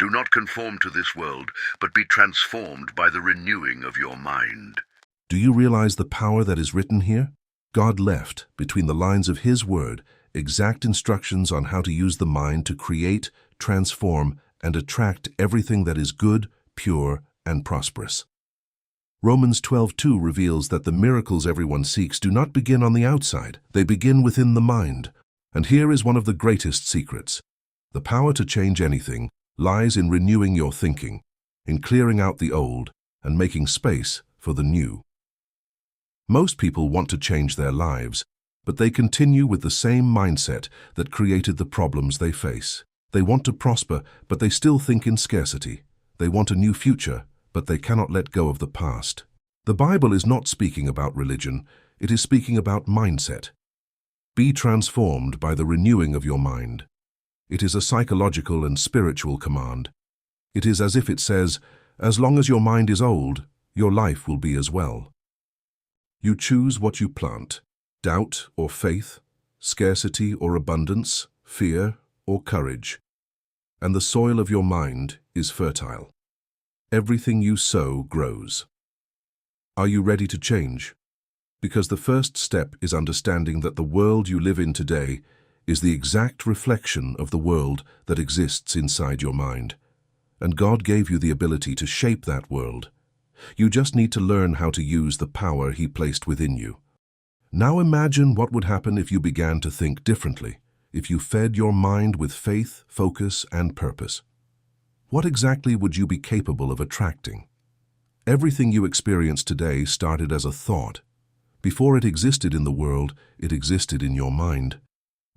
Do not conform to this world, but be transformed by the renewing of your mind. Do you realize the power that is written here? God left, between the lines of His Word, exact instructions on how to use the mind to create, transform, and attract everything that is good, pure, and prosperous. Romans 12:2 reveals that the miracles everyone seeks do not begin on the outside, they begin within the mind. And here is one of the greatest secrets. The power to change anything lies in renewing your thinking, in clearing out the old and making space for the new. Most people want to change their lives, but they continue with the same mindset that created the problems they face. They want to prosper, but they still think in scarcity. They want a new future, but they cannot let go of the past. The Bible is not speaking about religion, it is speaking about mindset. Be transformed by the renewing of your mind. It is a psychological and spiritual command. It is as if it says, as long as your mind is old, your life will be as well. You choose what you plant, doubt or faith, scarcity or abundance, fear or courage. And the soil of your mind is fertile. Everything you sow grows. Are you ready to change? Because the first step is understanding that the world you live in today is the exact reflection of the world that exists inside your mind. And God gave you the ability to shape that world. You just need to learn how to use the power He placed within you. Now imagine what would happen if you began to think differently, if you fed your mind with faith, focus, and purpose. What exactly would you be capable of attracting? Everything you experience today started as a thought. Before it existed in the world, it existed in your mind.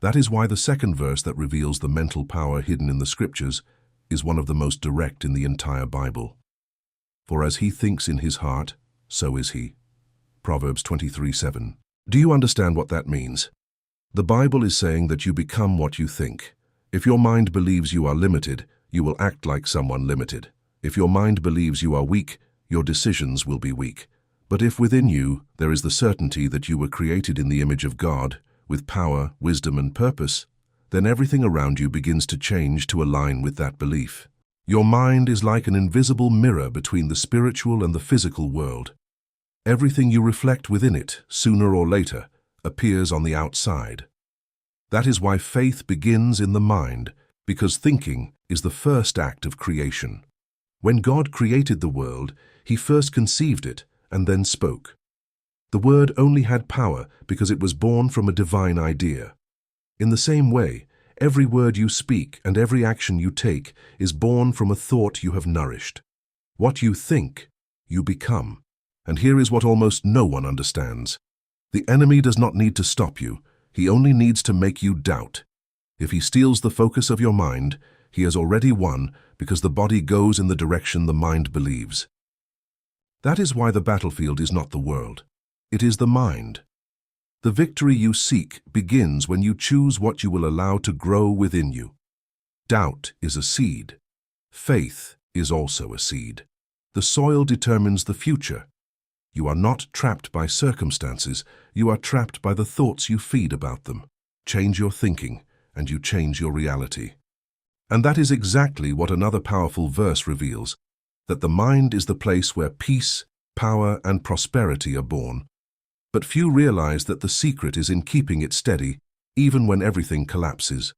That is why the second verse that reveals the mental power hidden in the Scriptures is one of the most direct in the entire Bible. For as he thinks in his heart, so is he. Proverbs 23:7. Do you understand what that means? The Bible is saying that you become what you think. If your mind believes you are limited, you will act like someone limited. If your mind believes you are weak, your decisions will be weak. But if within you there is the certainty that you were created in the image of God, with power, wisdom, and purpose, then everything around you begins to change to align with that belief. Your mind is like an invisible mirror between the spiritual and the physical world. Everything you reflect within it, sooner or later, appears on the outside. That is why faith begins in the mind, because thinking is the first act of creation. When God created the world, He first conceived it and then spoke. The word only had power because it was born from a divine idea. In the same way, every word you speak and every action you take is born from a thought you have nourished. What you think, you become. And here is what almost no one understands. The enemy does not need to stop you. He only needs to make you doubt. If he steals the focus of your mind, he has already won because the body goes in the direction the mind believes. That is why the battlefield is not the world. It is the mind. The victory you seek begins when you choose what you will allow to grow within you. Doubt is a seed. Faith is also a seed. The soil determines the future. You are not trapped by circumstances, you are trapped by the thoughts you feed about them. Change your thinking, and you change your reality. And that is exactly what another powerful verse reveals, that the mind is the place where peace, power, and prosperity are born. But few realize that the secret is in keeping it steady, even when everything collapses.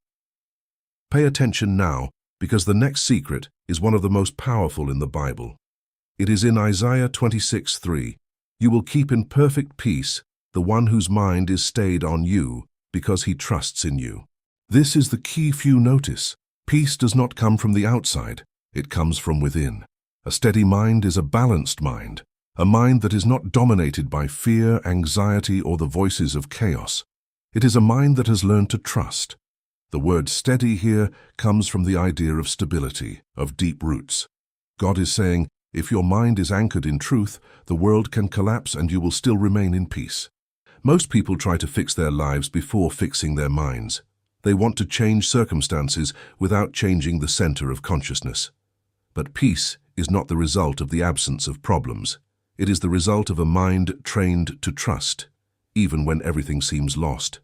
Pay attention now, because the next secret is one of the most powerful in the Bible. It is in Isaiah 26:3. You will keep in perfect peace the one whose mind is stayed on you, because he trusts in you. This is the key few notice. Peace does not come from the outside, it comes from within. A steady mind is a balanced mind, a mind that is not dominated by fear, anxiety, or the voices of chaos. It is a mind that has learned to trust. The word steady here comes from the idea of stability, of deep roots. God is saying, if your mind is anchored in truth, the world can collapse and you will still remain in peace. Most people try to fix their lives before fixing their minds. They want to change circumstances without changing the center of consciousness. But peace is not the result of the absence of problems. It is the result of a mind trained to trust, even when everything seems lost.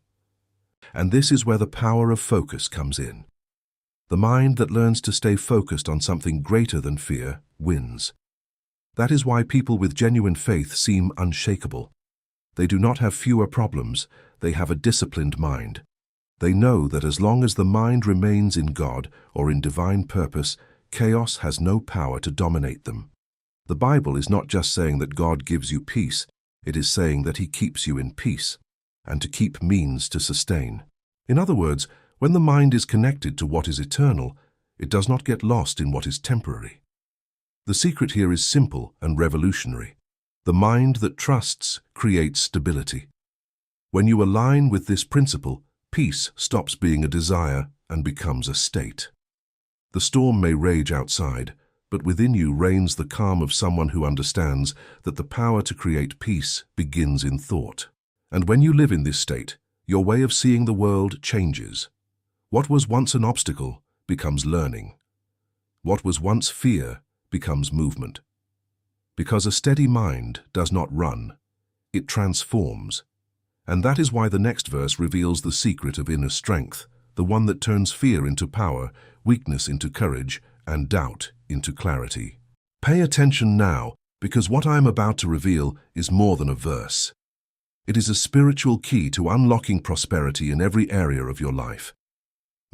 And this is where the power of focus comes in. The mind that learns to stay focused on something greater than fear wins. That is why people with genuine faith seem unshakable. They do not have fewer problems, they have a disciplined mind. They know that as long as the mind remains in God or in divine purpose, chaos has no power to dominate them. The Bible is not just saying that God gives you peace, it is saying that He keeps you in peace, and to keep means to sustain. In other words, when the mind is connected to what is eternal, it does not get lost in what is temporary. The secret here is simple and revolutionary. The mind that trusts creates stability. When you align with this principle, peace stops being a desire and becomes a state. The storm may rage outside, but within you reigns the calm of someone who understands that the power to create peace begins in thought. And when you live in this state, your way of seeing the world changes. What was once an obstacle becomes learning. What was once fear becomes movement. Because a steady mind does not run, it transforms. And that is why the next verse reveals the secret of inner strength, the one that turns fear into power, weakness into courage, and doubt into clarity. Pay attention now, because what I am about to reveal is more than a verse. It is a spiritual key to unlocking prosperity in every area of your life.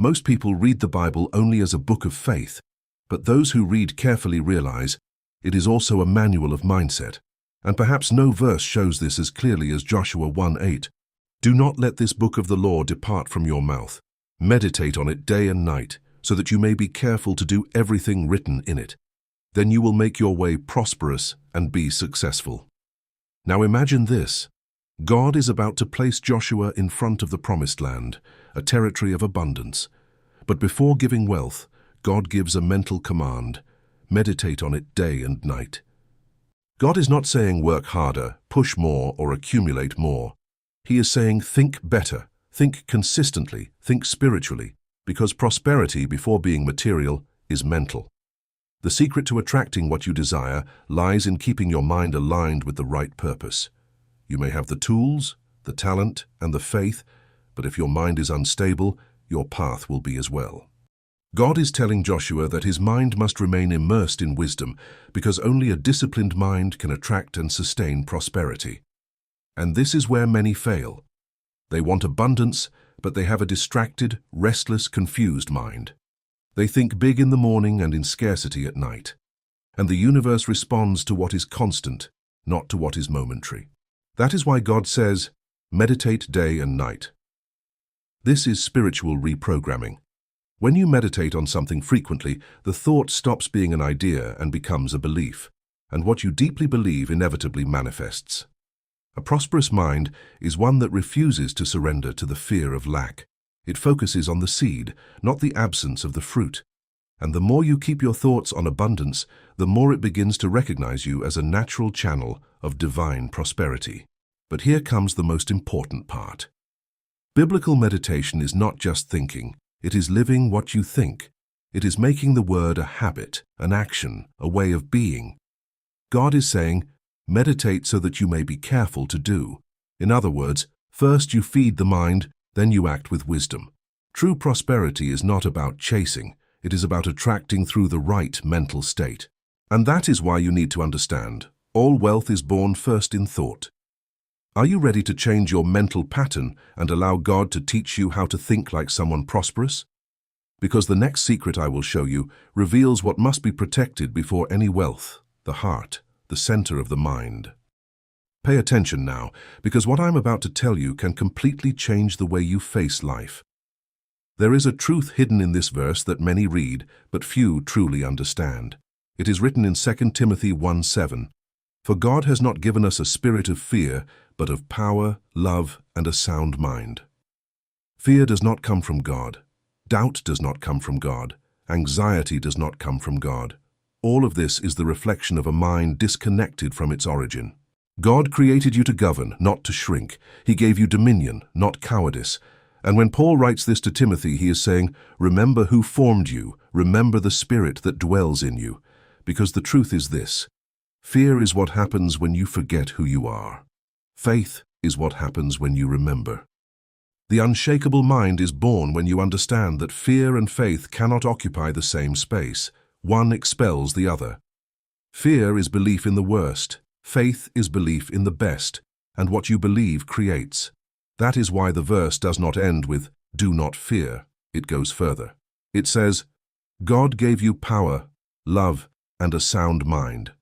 Most people read the Bible only as a book of faith, but those who read carefully realize it is also a manual of mindset. And perhaps no verse shows this as clearly as Joshua 1:8. Do not let this book of the law depart from your mouth. Meditate on it day and night, so that you may be careful to do everything written in it. Then you will make your way prosperous and be successful. Now imagine this. God is about to place Joshua in front of the promised land, a territory of abundance. But before giving wealth, God gives a mental command. Meditate on it day and night. God is not saying work harder, push more, or accumulate more. He is saying think better, think consistently, think spiritually, because prosperity before being material is mental. The secret to attracting what you desire lies in keeping your mind aligned with the right purpose. You may have the tools, the talent, and the faith, but if your mind is unstable, your path will be as well. God is telling Joshua that his mind must remain immersed in wisdom, because only a disciplined mind can attract and sustain prosperity. And this is where many fail. They want abundance, but they have a distracted, restless, confused mind. They think big in the morning and in scarcity at night. And the universe responds to what is constant, not to what is momentary. That is why God says, meditate day and night. This is spiritual reprogramming. When you meditate on something frequently, the thought stops being an idea and becomes a belief, and what you deeply believe inevitably manifests. A prosperous mind is one that refuses to surrender to the fear of lack. It focuses on the seed, not the absence of the fruit. And the more you keep your thoughts on abundance, the more it begins to recognize you as a natural channel of divine prosperity. But here comes the most important part. Biblical meditation is not just thinking. It is living what you think. It is making the word a habit, an action, a way of being. God is saying, meditate so that you may be careful to do. In other words, first you feed the mind, then you act with wisdom. True prosperity is not about chasing. It is about attracting through the right mental state. And that is why you need to understand, all wealth is born first in thought. Are you ready to change your mental pattern and allow God to teach you how to think like someone prosperous? Because the next secret I will show you reveals what must be protected before any wealth, the heart, the center of the mind. Pay attention now, because what I'm about to tell you can completely change the way you face life. There is a truth hidden in this verse that many read, but few truly understand. It is written in 2 Timothy 1:7. For God has not given us a spirit of fear, but of power, love, and a sound mind. Fear does not come from God. Doubt does not come from God. Anxiety does not come from God. All of this is the reflection of a mind disconnected from its origin. God created you to govern, not to shrink. He gave you dominion, not cowardice. And when Paul writes this to Timothy, he is saying, remember who formed you, remember the spirit that dwells in you. Because the truth is this, fear is what happens when you forget who you are. Faith is what happens when you remember. The unshakable mind is born when you understand that fear and faith cannot occupy the same space. One expels the other. Fear is belief in the worst. Faith is belief in the best, and what you believe creates. That is why the verse does not end with, "Do not fear." It goes further. It says, "God gave you power, love, and a sound mind."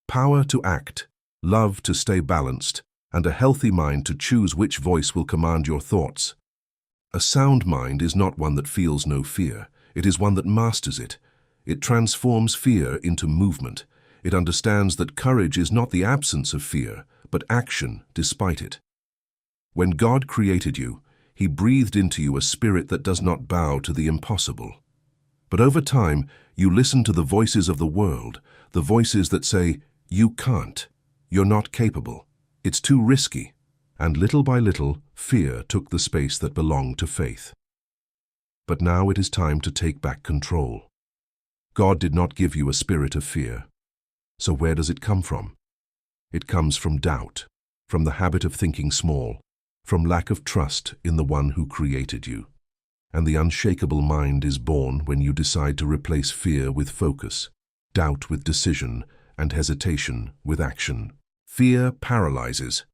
Power to act, love to stay balanced, and a healthy mind to choose which voice will command your thoughts. A sound mind is not one that feels no fear. It is one that masters it. It transforms fear into movement. It understands that courage is not the absence of fear, but action despite it. When God created you, He breathed into you a spirit that does not bow to the impossible. But over time, you listen to the voices of the world, the voices that say, "You can't, you're not capable, it's too risky." And little by little, fear took the space that belonged to faith. But now it is time to take back control. God did not give you a spirit of fear. So where does it come from? It comes from doubt, from the habit of thinking small, from lack of trust in the one who created you. And the unshakable mind is born when you decide to replace fear with focus, doubt with decision, and hesitation with action. Fear paralyzes.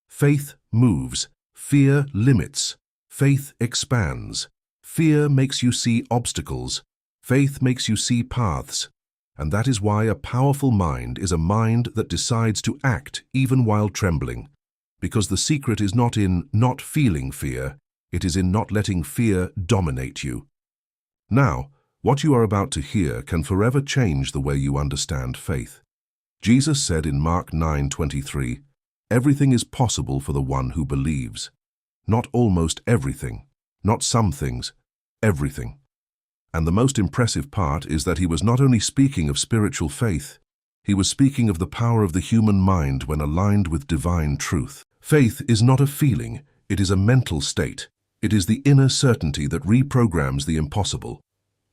Faith moves. Fear limits. Faith expands. Fear makes you see obstacles. Faith makes you see paths. And that is why a powerful mind is a mind that decides to act even while trembling. Because the secret is not in not feeling fear, it is in not letting fear dominate you. Now, what you are about to hear can forever change the way you understand faith. Jesus said in Mark 9:23, "Everything is possible for the one who believes." Not almost everything, not some things, everything. And the most impressive part is that he was not only speaking of spiritual faith, he was speaking of the power of the human mind when aligned with divine truth. Faith is not a feeling, it is a mental state. It is the inner certainty that reprograms the impossible.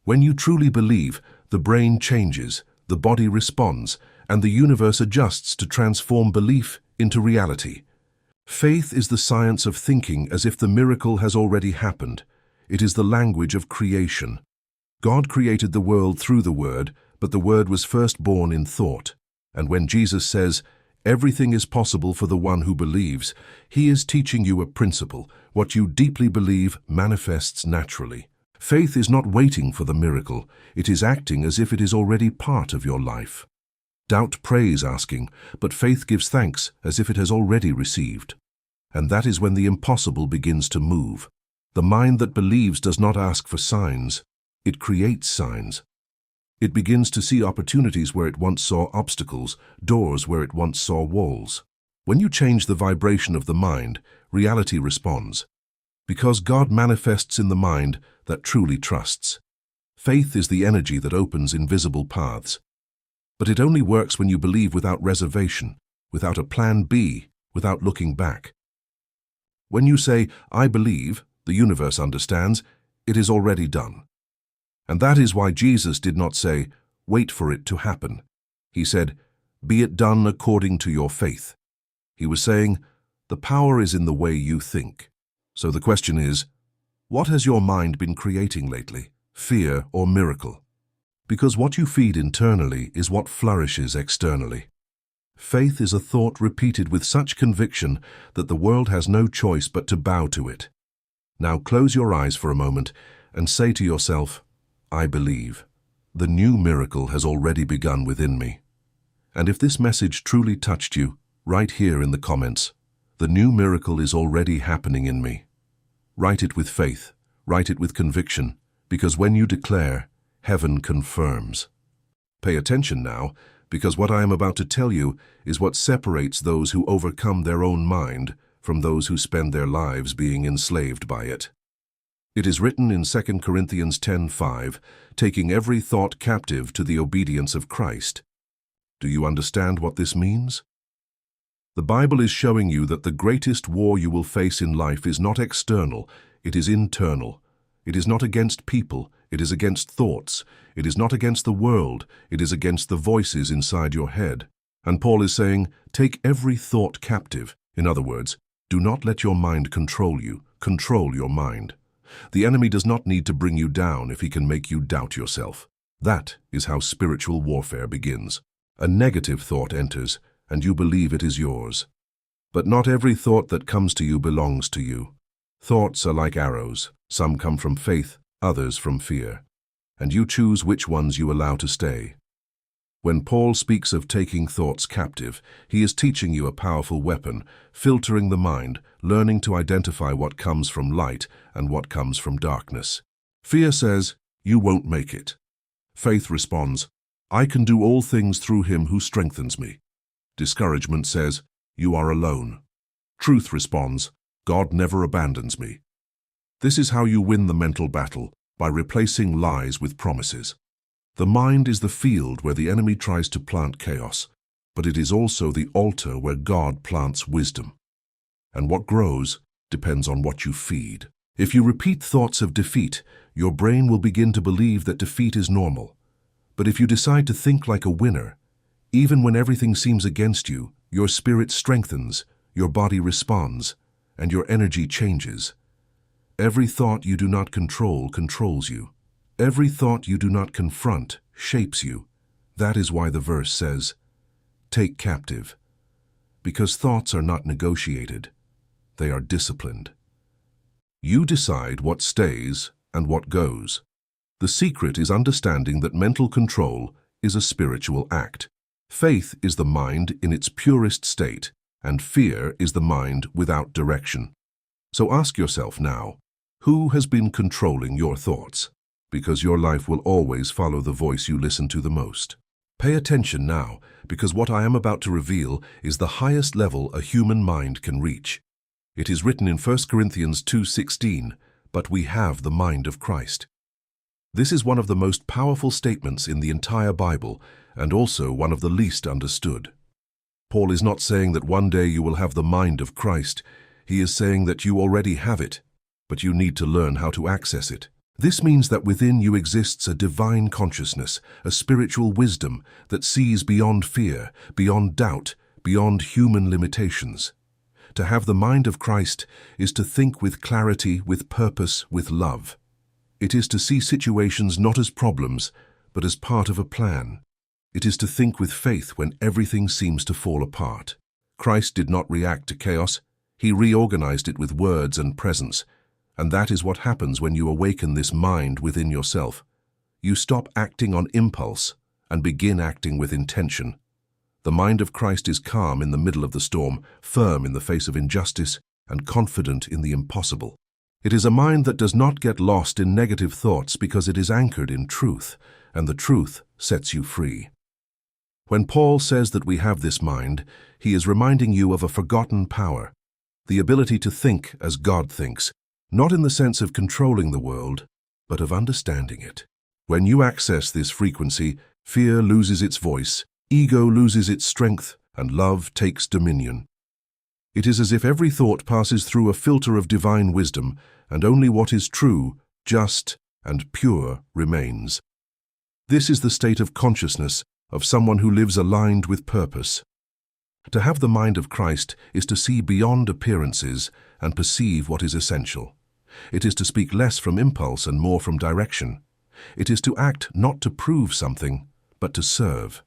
When you truly believe, the brain changes, the body responds, and the universe adjusts to transform belief into reality. Faith is the science of thinking as if the miracle has already happened. It is the language of creation. God created the world through the Word, but the Word was first born in thought. And when Jesus says, "Everything is possible for the one who believes," He is teaching you a principle. What you deeply believe manifests naturally. Faith is not waiting for the miracle. It is acting as if it is already part of your life. Doubt prays asking, but faith gives thanks as if it has already received. And that is when the impossible begins to move. The mind that believes does not ask for signs. It creates signs. It begins to see opportunities where it once saw obstacles, doors where it once saw walls. When you change the vibration of the mind, reality responds. Because God manifests in the mind that truly trusts. Faith is the energy that opens invisible paths. But it only works when you believe without reservation, without a plan B, without looking back. When you say, "I believe," the universe understands, it is already done. And that is why Jesus did not say, "Wait for it to happen." He said, "Be it done according to your faith." He was saying, the power is in the way you think. So the question is, what has your mind been creating lately, fear or miracle? Because what you feed internally is what flourishes externally. Faith is a thought repeated with such conviction that the world has no choice but to bow to it. Now close your eyes for a moment and say to yourself, "I believe. The new miracle has already begun within me." And if this message truly touched you, write here in the comments, "The new miracle is already happening in me." Write it with faith, write it with conviction, because when you declare, heaven confirms. Pay attention now, because what I am about to tell you is what separates those who overcome their own mind from those who spend their lives being enslaved by it. It is written in 2 Corinthians 10:5, taking every thought captive to the obedience of Christ. Do you understand what this means? The Bible is showing you that the greatest war you will face in life is not external, it is internal. It is not against people, it is against thoughts. It is not against the world, it is against the voices inside your head. And Paul is saying, take every thought captive. In other words, do not let your mind control you. control your mind. The enemy does not need to bring you down if he can make you doubt yourself. That is how spiritual warfare begins. A negative thought enters, and you believe it is yours. But not every thought that comes to you belongs to you. Thoughts are like arrows. Some come from faith, others from fear. And you choose which ones you allow to stay. When Paul speaks of taking thoughts captive, he is teaching you a powerful weapon, filtering the mind, learning to identify what comes from light and what comes from darkness. Fear says, "You won't make it." Faith responds, "I can do all things through him who strengthens me." Discouragement says, "You are alone." Truth responds, "God never abandons me." This is how you win the mental battle, by replacing lies with promises. The mind is the field where the enemy tries to plant chaos, but it is also the altar where God plants wisdom. And what grows depends on what you feed. If you repeat thoughts of defeat, your brain will begin to believe that defeat is normal. But if you decide to think like a winner, even when everything seems against you, your spirit strengthens, your body responds, and your energy changes. Every thought you do not control controls you. Every thought you do not confront shapes you. That is why the verse says, "Take captive," because thoughts are not negotiated. They are disciplined. You decide what stays and what goes. The secret is understanding that mental control is a spiritual act. Faith is the mind in its purest state, and fear is the mind without direction. So ask yourself now, who has been controlling your thoughts? Because your life will always follow the voice you listen to the most. Pay attention now, because what I am about to reveal is the highest level a human mind can reach. It is written in 1 Corinthians 2:16, "But we have the mind of Christ." This is one of the most powerful statements in the entire Bible, and also one of the least understood. Paul is not saying that one day you will have the mind of Christ. He is saying that you already have it, but you need to learn how to access it. This means that within you exists a divine consciousness, a spiritual wisdom that sees beyond fear, beyond doubt, beyond human limitations. To have the mind of Christ is to think with clarity, with purpose, with love. It is to see situations not as problems, but as part of a plan. It is to think with faith when everything seems to fall apart. Christ did not react to chaos. He reorganized it with words and presence. And that is what happens when you awaken this mind within yourself. You stop acting on impulse and begin acting with intention. The mind of Christ is calm in the middle of the storm, firm in the face of injustice, and confident in the impossible. It is a mind that does not get lost in negative thoughts because it is anchored in truth, and the truth sets you free. When Paul says that we have this mind, he is reminding you of a forgotten power, the ability to think as God thinks, not in the sense of controlling the world, but of understanding it. When you access this frequency, fear loses its voice, ego loses its strength, and love takes dominion. It is as if every thought passes through a filter of divine wisdom, and only what is true, just, and pure remains. This is the state of consciousness of someone who lives aligned with purpose. To have the mind of Christ is to see beyond appearances and perceive what is essential. It is to speak less from impulse and more from direction. It is to act not to prove something, but to serve.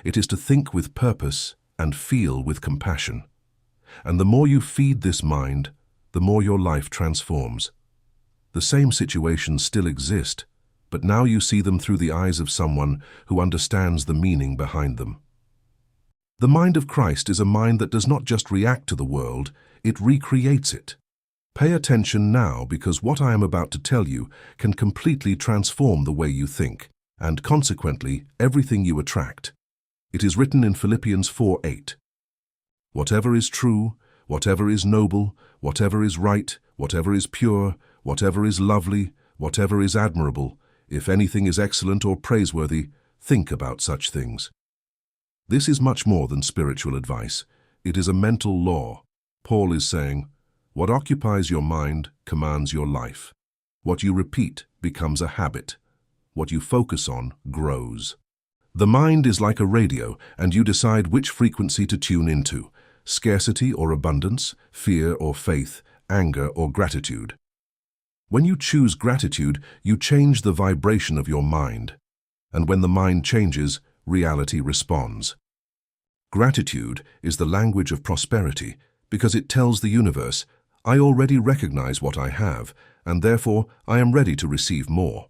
It is to think with purpose and feel with compassion. And the more you feed this mind, the more your life transforms. The same situations still exist, but now you see them through the eyes of someone who understands the meaning behind them. The mind of Christ is a mind that does not just react to the world, it recreates it. Pay attention now, because what I am about to tell you can completely transform the way you think, and consequently, everything you attract. It is written in Philippians 4:8. "Whatever is true, whatever is noble, whatever is right, whatever is pure, whatever is lovely, whatever is admirable, if anything is excellent or praiseworthy, think about such things." This is much more than spiritual advice. It is a mental law. Paul is saying, what occupies your mind commands your life. What you repeat becomes a habit. What you focus on grows. The mind is like a radio, and you decide which frequency to tune into, scarcity or abundance, fear or faith, anger, or gratitude. When you choose gratitude, you change the vibration of your mind. And when the mind changes, reality responds. Gratitude is the language of prosperity because it tells the universe, I already recognize what I have, and therefore I am ready to receive more.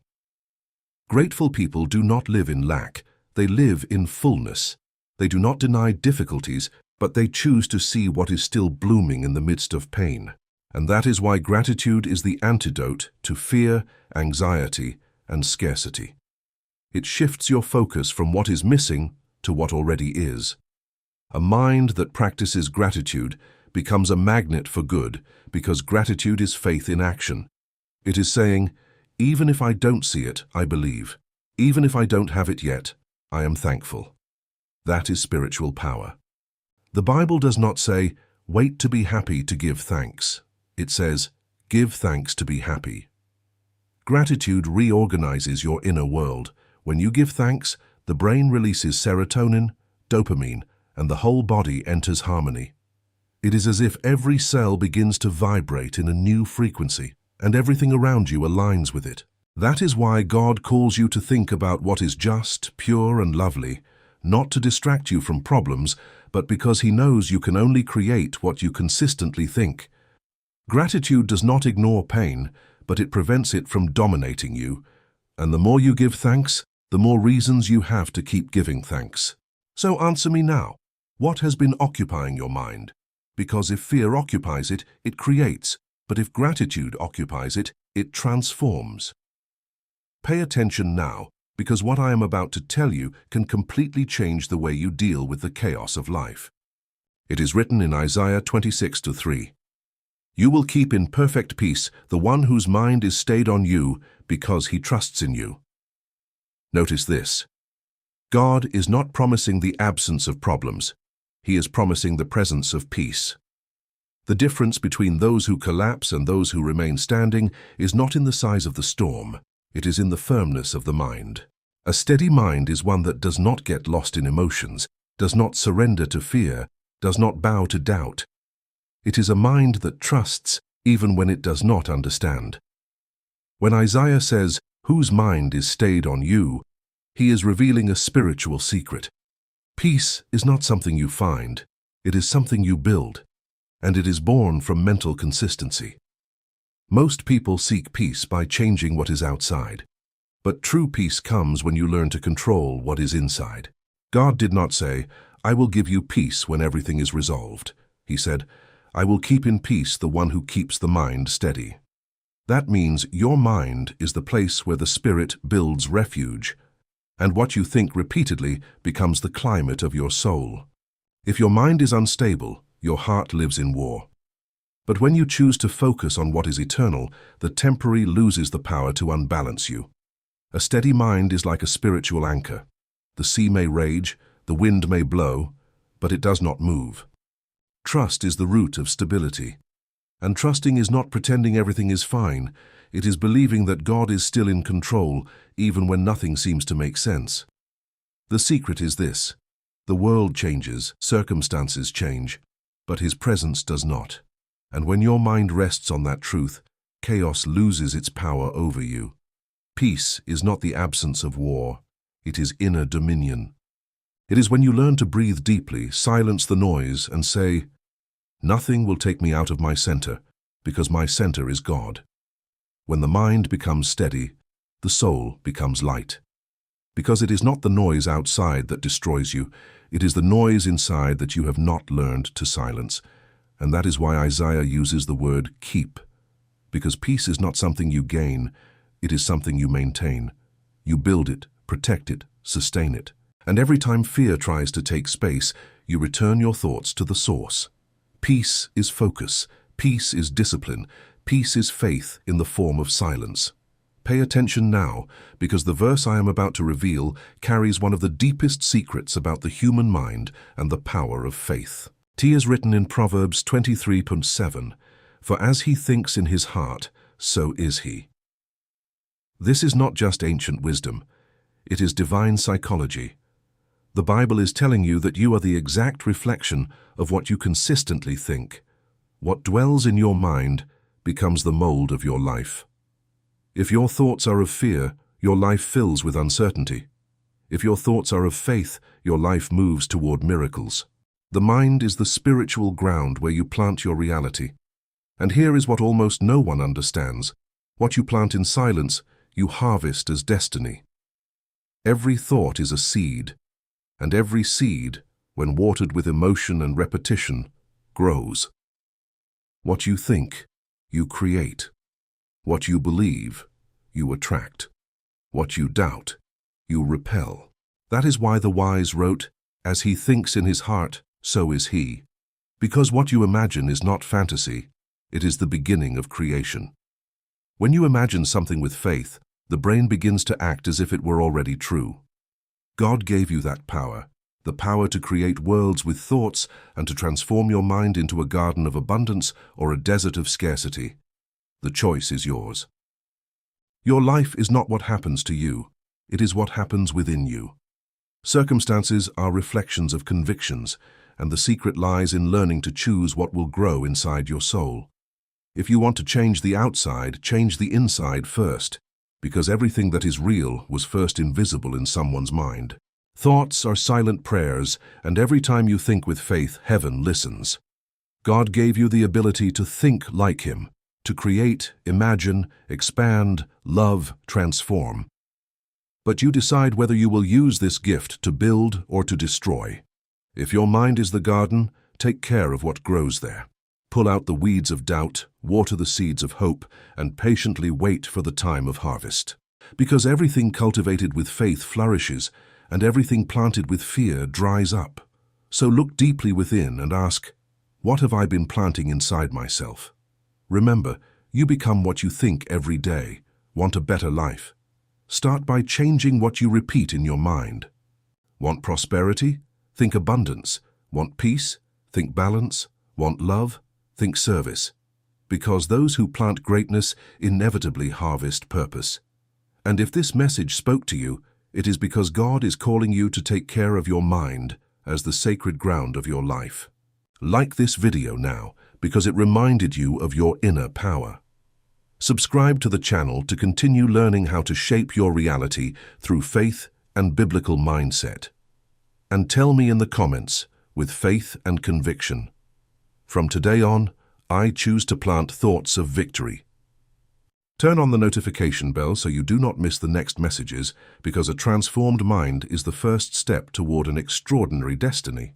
Grateful people do not live in lack, they live in fullness. They do not deny difficulties, but they choose to see what is still blooming in the midst of pain. And that is why gratitude is the antidote to fear, anxiety, and scarcity. It shifts your focus from what is missing to what already is. A mind that practices gratitude becomes a magnet for good because gratitude is faith in action. It is saying, even if I don't see it, I believe. Even if I don't have it yet, I am thankful. That is spiritual power. The Bible does not say, wait to be happy to give thanks. It says, give thanks to be happy. Gratitude reorganizes your inner world. When you give thanks, the brain releases serotonin, dopamine, and the whole body enters harmony. It is as if every cell begins to vibrate in a new frequency, and everything around you aligns with it. That is why God calls you to think about what is just, pure, and lovely, not to distract you from problems, but because He knows you can only create what you consistently think. Gratitude does not ignore pain, but it prevents it from dominating you. And the more you give thanks, the more reasons you have to keep giving thanks. So answer me now. What has been occupying your mind? Because if fear occupies it, it creates. But if gratitude occupies it, it transforms. Pay attention now, because what I am about to tell you can completely change the way you deal with the chaos of life. It is written in Isaiah 26:3. You will keep in perfect peace the one whose mind is stayed on you because he trusts in you. Notice this. God is not promising the absence of problems. He is promising the presence of peace. The difference between those who collapse and those who remain standing is not in the size of the storm. It is in the firmness of the mind. A steady mind is one that does not get lost in emotions, does not surrender to fear, does not bow to doubt. It is a mind that trusts even when it does not understand. When Isaiah says, whose mind is stayed on you, he is revealing a spiritual secret. Peace is not something you find, it is something you build, and it is born from mental consistency. Most people seek peace by changing what is outside, but true peace comes when you learn to control what is inside. God did not say, I will give you peace when everything is resolved. He said, I will keep in peace the one who keeps the mind steady. That means your mind is the place where the Spirit builds refuge, and what you think repeatedly becomes the climate of your soul. If your mind is unstable, your heart lives in war. But when you choose to focus on what is eternal, the temporary loses the power to unbalance you. A steady mind is like a spiritual anchor. The sea may rage, the wind may blow, but it does not move. Trust is the root of stability. And trusting is not pretending everything is fine. It is believing that God is still in control, even when nothing seems to make sense. The secret is this. The world changes, circumstances change, but His presence does not. And when your mind rests on that truth, chaos loses its power over you. Peace is not the absence of war. It is inner dominion. It is when you learn to breathe deeply, silence the noise, and say, nothing will take me out of my center, because my center is God. When the mind becomes steady, the soul becomes light. Because it is not the noise outside that destroys you, it is the noise inside that you have not learned to silence. And that is why Isaiah uses the word keep. Because peace is not something you gain, it is something you maintain. You build it, protect it, sustain it. And every time fear tries to take space, you return your thoughts to the source. Peace is focus. Peace is discipline. Peace is faith in the form of silence. Pay attention now, because the verse I am about to reveal carries one of the deepest secrets about the human mind and the power of faith. It is written in Proverbs 23:7, for as he thinks in his heart, so is he. This is not just ancient wisdom. It is divine psychology. The Bible is telling you that you are the exact reflection of what you consistently think. What dwells in your mind becomes the mold of your life. If your thoughts are of fear, your life fills with uncertainty. If your thoughts are of faith, your life moves toward miracles. The mind is the spiritual ground where you plant your reality. And here is what almost no one understands. What you plant in silence, you harvest as destiny. Every thought is a seed, and every seed, when watered with emotion and repetition, grows. What you think, you create. What you believe, you attract. What you doubt, you repel. That is why the wise wrote, "As he thinks in his heart, so is he." Because what you imagine is not fantasy, it is the beginning of creation. When you imagine something with faith, the brain begins to act as if it were already true. God gave you that power, the power to create worlds with thoughts and to transform your mind into a garden of abundance or a desert of scarcity. The choice is yours. Your life is not what happens to you, it is what happens within you. Circumstances are reflections of convictions, and the secret lies in learning to choose what will grow inside your soul. If you want to change the outside, change the inside first, because everything that is real was first invisible in someone's mind. Thoughts are silent prayers, and every time you think with faith, heaven listens. God gave you the ability to think like Him, to create, imagine, expand, love, transform. But you decide whether you will use this gift to build or to destroy. If your mind is the garden, take care of what grows there. Pull out the weeds of doubt, water the seeds of hope, and patiently wait for the time of harvest. Because everything cultivated with faith flourishes, and everything planted with fear dries up. So look deeply within and ask, what have I been planting inside myself? Remember, you become what you think every day. Want a better life? Start by changing what you repeat in your mind. Want prosperity? Think abundance. Want peace? Think balance. Want love? Think service. Because those who plant greatness inevitably harvest purpose. And if this message spoke to you, it is because God is calling you to take care of your mind as the sacred ground of your life. Like this video now, because it reminded you of your inner power. Subscribe to the channel to continue learning how to shape your reality through faith and biblical mindset. And tell me in the comments, with faith and conviction, from today on, I choose to plant thoughts of victory. Turn on the notification bell so you do not miss the next messages, because a transformed mind is the first step toward an extraordinary destiny.